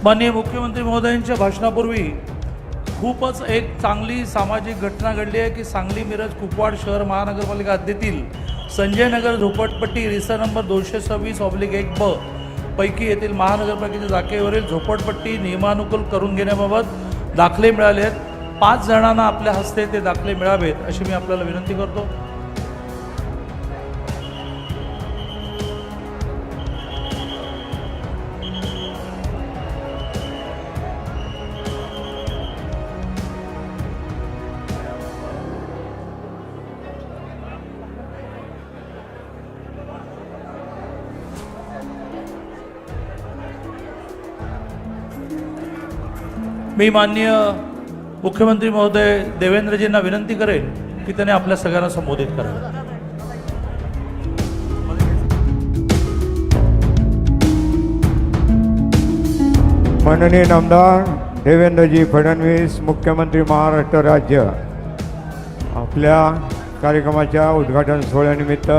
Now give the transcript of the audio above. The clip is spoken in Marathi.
माननीय मुख्यमंत्री महोदयांच्या भाषणापूर्वी खूपच एक चांगली सामाजिक घटना घडली आहे की सांगली मिरज कुपवाड शहर महानगरपालिका हद्दीतील संजय नगर झोपडपट्टी रिसा नंबर 226/1 पैकी येथील महानगरपालिकेच्या जागेवरील झोपडपट्टी नियमानुकूल करून घेण्याबाबत दाखले मिळाले आहेत। 5 जणांना आपल्या हस्ते ते दाखले मिळावेत अशी मी आपल्याला विनंती करतो। मी माननीय मुख्यमंत्री महोदय देवेंद्रजींना विनंती करेन की त्याने आपल्या सगळ्यांना संबोधित करावे। माननीय नामदार देवेंद्रजी फडणवीस मुख्यमंत्री महाराष्ट्र राज्य आपल्या कार्यक्रमाच्या उद्घाटन सोहळ्यानिमित्त